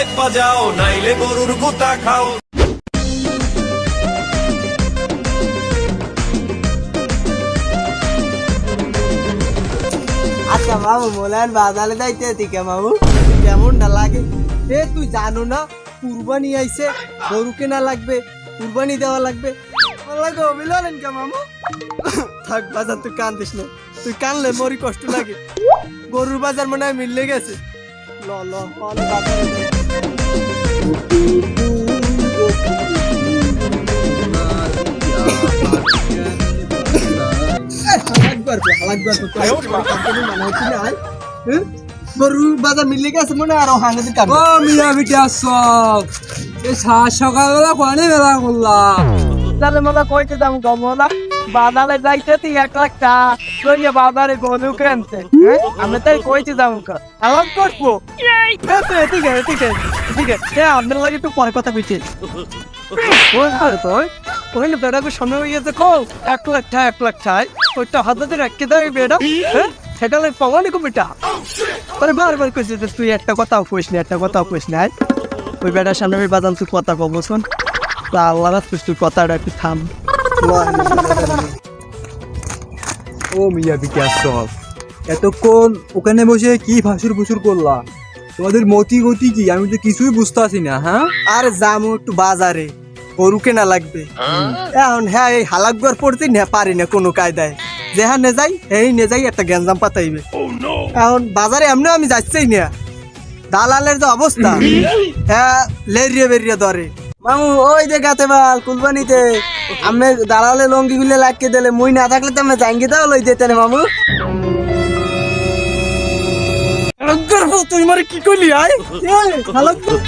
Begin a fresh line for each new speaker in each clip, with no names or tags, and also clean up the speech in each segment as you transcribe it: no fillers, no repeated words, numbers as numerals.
চাইপা যাও নাইলে গরুর গুতা খাও।
আচ্ছা মামু মোলার বাজারে যাইতে থেকে মামু কেমনটা লাগে? তুই জানো না কুরবানি আইছে, গরু কেনা লাগবে, কুরবানি দেওয়া লাগবে। লাগে অভিলালেন কে মামু? থাক বাজার, তুই কান্দিস না, তুই কানলে মরি কষ্ট লাগে। গরুর বাজার মনে হয় মিললে গেছে। ল ল বাজারে যাই। গরু বাজার মিললে গেছে মনে আরো হাঙ্গাতে কাটবে।
ও মিয়া বিটা সব এই সকালবেলা কোনে বেলা করলাম
তাহলে মোলা কইতে দাম গমলা বাজারে যাইতে তুই 1 লাখ টাকা লইয়া বাজারে গরু কিনতে। আমি তাই কইতে দাম আলাপ করবো। ঠিক আছে ঠিক আছে ঠিক আছে, আপনার লাগে একটু পরে কথা কইছি। ওই ভালো তো কইলে বেড়াকে সামনে হয়ে গেছে কো 1 লাখ টাকা 1 লাখ টাকা ওইটা হাতে রাখতে দেয় বেড়া। সেটা লাগে পাওয়ানি কো বেটা। পরে বারবার কইছিস তুই একটা কথাও কইস না, একটা কথাও কইস না। ওই বেটার সামনে আমি বাদাম তুই কথা কব শোন, তা আল্লাহ তুই কথাটা একটু থাম।
ও মিয়া বিটা সব এতক্ষণ ওখানে বসে কি ফাসুর ফুসুর করলা? তোমাদের মতি গতি কি আমি তো কিছুই বুঝতেছি না। হ্যাঁ
আর যামু একটু বাজারে, গরু কেনা লাগবে। এখন হ্যাঁ এই হালাকবার পড়তে না পারি না কোনো কায়দায়, যেহা নে যাই এই নে যাই একটা গ্যাঞ্জাম পাতাইবে। এখন বাজারে এমনি আমি যাচ্ছেই না, দালালের যে অবস্থা হ্যাঁ লেরিয়ে বেরিয়ে ধরে। মামু ওই যে গাতে বাল কুলবানিতে আমি দালালে লঙ্গি গুলে লাগিয়ে দিলে মুই না থাকলে তো আমি জাঙ্গি দাও লই যেতে না মামু। তুই মারে কি করলি আয় হালাকবার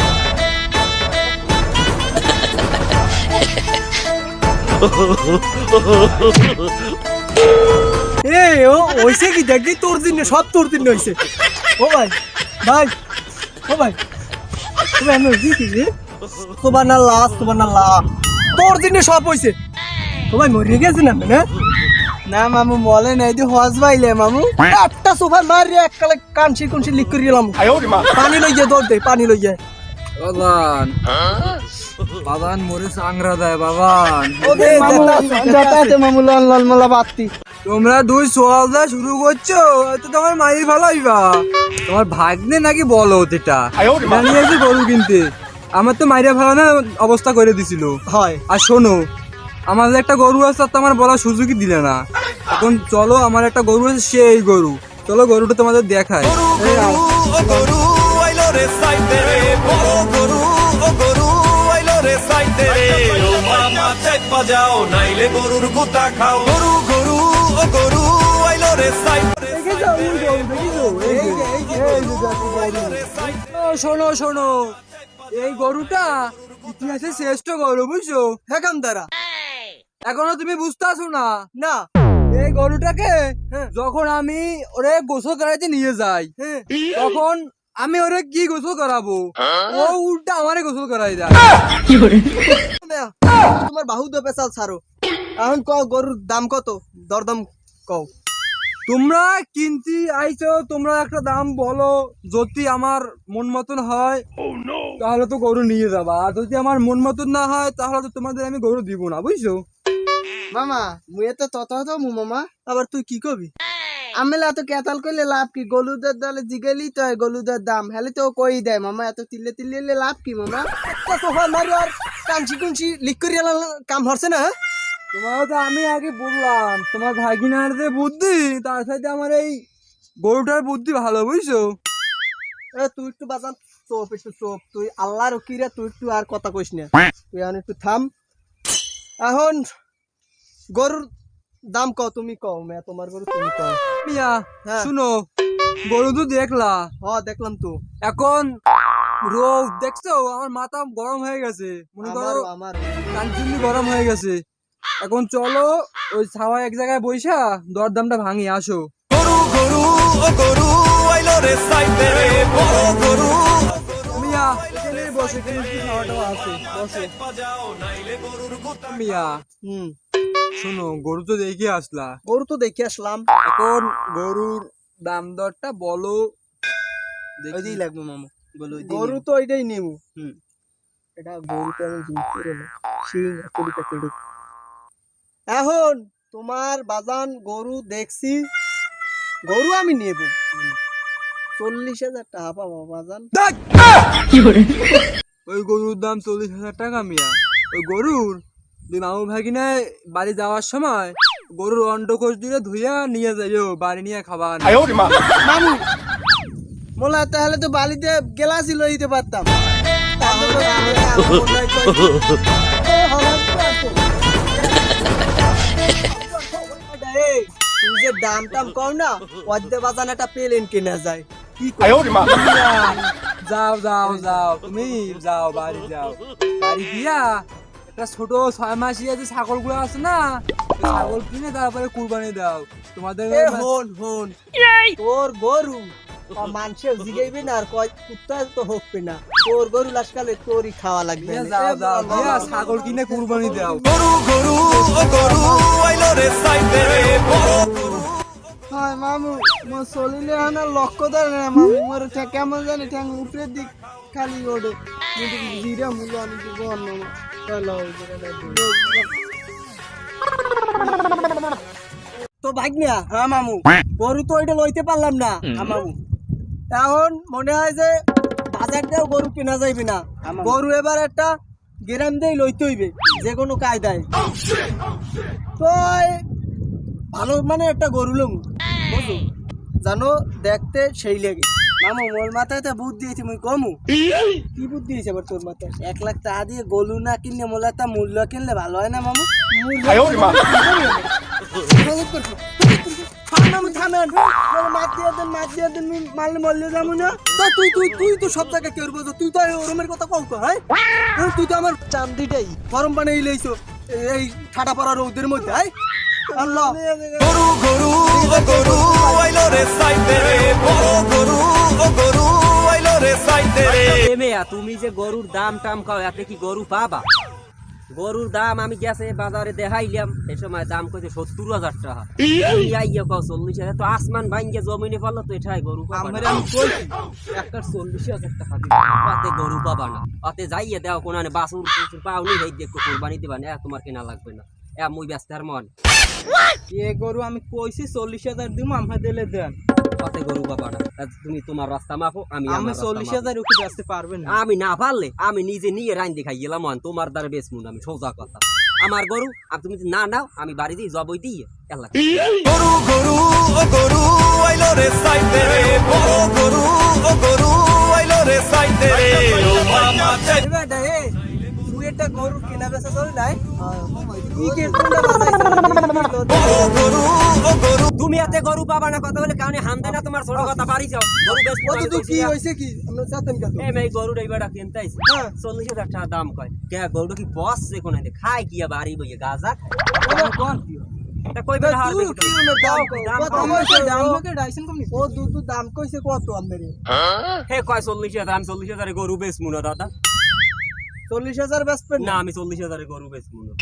ও ওইসে কি দেখবি তোর দিন সব তোর দিন হইছে। ও ভাই ভাই ও ভাই তুমি আমি কি সুবহানাল্লাহ সুবহানাল্লাহ তোর দিনে সব হইছে। ও ভাই মরে গেছে না না না মামু বলে নাই তুই হজ ভাইলে মামু একটা সোফা মারি এককালে কানসি কুনসি লিক করে গেলাম। পানি লই যা দৌড় দে, পানি লই যা।
বাবান বাবান মরে সাংরা দেয় বাবান।
মামু লন লন মালা বাতি
তোমরা দুই সোয়ালদা শুরু করছো তো তোমার মাই ভালাইবা। তোমার ভাগ্নে নাকি বলো এটা জানিয়েছি গরু কিনতে, আমার তো মাইরা ভালো অবস্থা করে দিছিল।
হয়
আর শোনো আমাদের একটা গরু আছে, তো আমার বলার সুযোগই দিলে না। এখন চলো আমার একটা গরু আছে, সেই গরু চলো গরুটা তোমাদের দেখায়।
গরু আইলো রে সাইতে রে বড় গরু, ও গরু আইলো রে সাইতে রে। ও মামা চাইপা যাও নাইলে গরুর গুতা খাও। গরু গরু ও গরু আইলো রে সাইতে রে।
শোনো শোনো এই গরুটা ইতিহাসে শ্রেষ্ঠ গরু বুঝছো।
হ্যাঁ কামদারা
এখনো তুমি বুঝতে আসো না?
না
এই গরুটাকে যখন আমি ওরে গোসল করাইতে নিয়ে যাই তখন আমি ওরে কি গোসল করাবো, ও উল্টা আমারে গোসল করাই দেয়।
তোমার বাহু দো পেশাল ছাড়ো। এখন কও গরুর দাম কত, দরদাম কও।
তোমরা কিনতে আইছো, তোমরা একটা দাম বলো, যদি আমার মন মতন হয় তাহলে তো গরু নিয়ে যাবা, আর যদি আমার মন মতন না হয় তাহলে তো তোমাদের আমি গরু দিব না বুঝছো।
মামা মুই তো তত মু মামা আবার তুই কি কবি? আমি এত কেতাল করলে লাভ কি? গলুদের দলে জিগেলি তো গলুদের দাম হেলে তো কই দেয় মামা, এত তিলে তিলে লাভ কি মামা? সোফা মারি আর কাঞ্চি কুঞ্চি লিক করি কাম হচ্ছে না।
তোমার তো আমি আগে বললাম তোমার ভাগিনার যে বুদ্ধি তার সাথে আমার এই গরুটার বুদ্ধি ভালো বুঝছো।
তুই একটু বাজান চোপ, একটু চোপ, তুই আল্লাহর কিরে তুই একটু আর কথা কইস না, তুই এখন একটু থাম। এখন গরুর দাম কও, তুমি কও মে তোমার গরু তুমি কও।
মিয়া
হ্যাঁ।
শুনো গরু তো দেখলা,
দেখলাম তো।
এখন রোদ দেখছো আমার মাথা গরম হয়ে গেছে, মনে করো
আমার
কানচুন্নি গরম হয়ে গেছে। এখন চলো ওই ছাওয়া এক জায়গায় বইসা দরদামটা ভাঙি আসো।
গরু গরু ও গরু আইলো রে সাইতে রে বড় গরু।
মিয়া এখানে বসে কিন্তু খাওয়াটাও আছে বসে। মিয়া শোনো গরু তো দেখে আসলা,
গরু তো দেখে আসলাম,
এখন গরুর দাম দরটা বলো।
দেখি লাগবে মামু।
বলো
গরু তো এটাই নিমু।
হুম।
এটা গরু তো আমি দুধ করে না, শিং চুরিটা চুরি। এখন তোমার বাজান গরু দেখছি, গরু আমি নেব 40,000 টাকা পাবো বাজান।
ওই গরুর দাম 40,000 টাকা মিয়া। ওই গরুর দুই মামু ভাগিনা বাড়ি যাওয়ার সময় গরুর অন্ডকোষ দিয়ে ধুইয়া নিয়ে যাইও, বাড়ি নিয়ে খাবার।
মামু মোলা তাহলে তো বালিতে গেলাসি লই দিতে পারতাম। তুই যে দাম টাম কর না, অর্ধে বাজান একটা পেলেন কেনা যায়। কি
যাও যাও যাও, তুমি যাও বাড়ি যাও, বাড়ি গিয়া একটা ছোট 6 মাসিয়া যে ছাগল গুলো আছে না, ওই ছাগল কিনে তারপরে কুরবানি দাও। তোমাদের
হন হন তোর গরু মানুষের জিগাইবে না, আর কয় কুত্তা তো হোকবে না। তোর গরু লাসকালে তোরই খাওয়া লাগবে।
যাও যাও গিয়া ছাগল কিনে কুরবানি দাও।
গরু গরু ও গরু আইলো রে সাইতে রে বড় গরু।
হয় মামু মো চলিলে না লক্ষ্য ধরে না মামু, মোর কেমন জানি ঠ্যাং উপরের দিক খালি ওঠে, কিন্তু জিরা মূল্য আমি দিব অন্য তো ভাগ্নিয়া। হ্যাঁ মামু, গরু তো ওইটা লইতে পারলাম না। হ্যাঁ মামু, এখন মনে হয় যে বাজার দিয়েও গরু কেনা যাইবে না, গরু এবার একটা গ্রাম দিয়ে লইতে হইবে যে কোনো কায়দায়। তো ভালো মানে একটা গরু লম বুঝো, জানো দেখতে সেই লাগে। মামু মোর মাথায় তো বুদ্ধি দিয়েছি, মুই কমু কি বুদ্ধি দিয়েছে আবার তোর মাথায়? 1 লাখ টাকা দিয়ে গরু না কিনলে মোলা তা মূল্য কিনলে ভালো হয় না মামু? মারলে মরলে যাবো না তো। তুই তুই তুই তো সব জায়গায় কেউ বোঝো, তুই তো ওরমের কথা কও তো। হ্যাঁ তুই তো আমার চান্দিটাই গরম বানিয়ে লইছো এই ঠাটা পড়া রোদের মধ্যে। আল্লাহ
গরু গরু ও গরু আইলো রে সাইতে রে বড় গরু ও গরু আইলো রে সাইতে রে।
মেয়া তুমি যে গরুর দাম টাম খাও, এতে কি গরু পাবা? গরুর দাম আমি গেছে বাজারে দেখাইলাম, সে সময় দাম কইছে 70,000 টাকা। তুমি আইয়া কও 40,000, তো আসমান ভাঙ্গে জমিনে পড়লো তো এটাই গরু পাবা না। আমি কইছি একটা 40,000 টাকা দিবা, তাতে গরু পাবা না। তাতে যাইয়ে দাও কোনানে বাছুর কুছুর পাওনি, এই দেখো কুরবানি দিবা না, তোমার কেনা লাগবে না। মুই ব্যস্ত আর মন
এ গরু আমি কইছি 40,000 দিব, আমরা দিলে দেন।
তাতে গরু পাবা না। তুমি তোমার রাস্তা মাপো, আমি
আমি 40,000 উঠে আসতে পারবেন না।
আমি না পারলে আমি নিজে নিয়ে রাইন দেখাই গেলাম, তোমার দ্বারা বেচমু না আমি, সোজা কথা। আমার গরু আর তুমি যদি না নাও, আমি বাড়ি দিয়ে জবই দিয়ে এলা।
গরু গরু ও গরু আইলো রে সাইতে রে বড় গরু ও গরু আইলো রে সাইতে রে ও মামা চাই।
বেটা এ তুই একটা গরু কেনা বেচা চলে নাই, কি কে কোনটা বাজাইছ?
বড় গরু ও গরু
তুমি এতে গরু পাবা না কথা বলে কারণে হামদে না, তোমার ছোট কথা বাড়ি যাও। গরু বেচবো
কত তুই কি হইছে কি আমরা জানতেন কত?
এই মেয়ে গরুর এই বেটা কিনতে আইছে 40,000 টাকা দাম কয়। কে গরুটা কি বসছে কোনে খায় কি বাড়ি বইয়ে গাজা
কোন কি
তা কই বেটা হার
তুই কি হলো দাম কত কইছে? দাম
দাম
লোকে ডাইছেন কম নি? ও দুধ দাম কইছে কত আমদানি?
হে কয় 40,000, আমি 40,000 এ গরু বেচমু না দাদা।
40,000 বেচবেন
না
না?
আমি 40,000 এ গরু বেচমু না।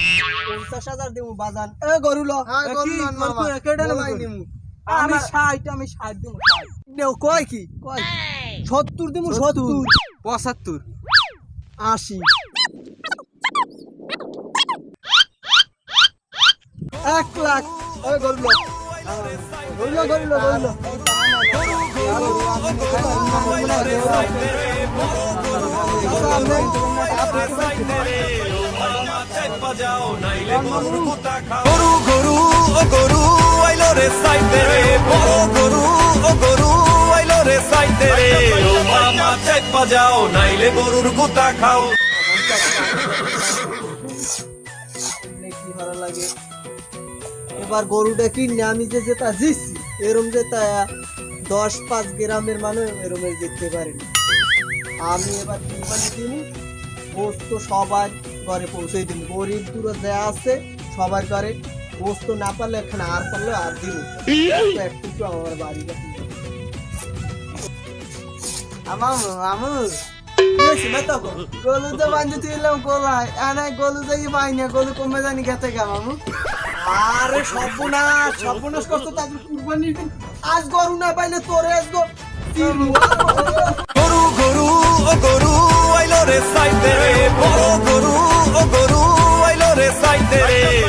50,000 দিমু বাজান। এ গরু লো গরু লন মামা কেডা নিমু? আমি 60 দিমু। নেও কয় কি কয় 70 দিমু 70
75
80 1 লাখ। ওই গরু লো গরু লো
বাজাও নাইলে গরুর গুতা খাও। গরু গরু ও গরু আইলো রে সাইতে রে বড় গরু ও গরু আইলো রে সাইতে রে ও মামা চাই বাজাও নাইলে গরুর গুতা খাও।
কি ভালো লাগে এবার গরুটা কিনে আমি যে যেটা জিতছি, এরম যেটা 10-5 গ্রামের মানুষ এরম জিততে পারেনি। আমি এবার কুরবানি দিমু, গোস্ত সবার ঘরে পৌঁছে দিন, গরিব দূর যা আছে সবার ঘরে। গোস্ত না পারলে এখানে আর পারলে আর দিমু একটু আমার বাড়িটা। গলু তো বান্ধে ছিলাম গোলায়, এনে গলু যাই পাই না, গলু কমে জানি গেছে গা মামু। আরে সর্বনাশ করতো তাদের কুরবানির দিন। আজ গরু না পাইলে তোরে আজ
গরু গরু রে সাইতে রে বড় গরু ও গরু আইলো রে সাইতে রে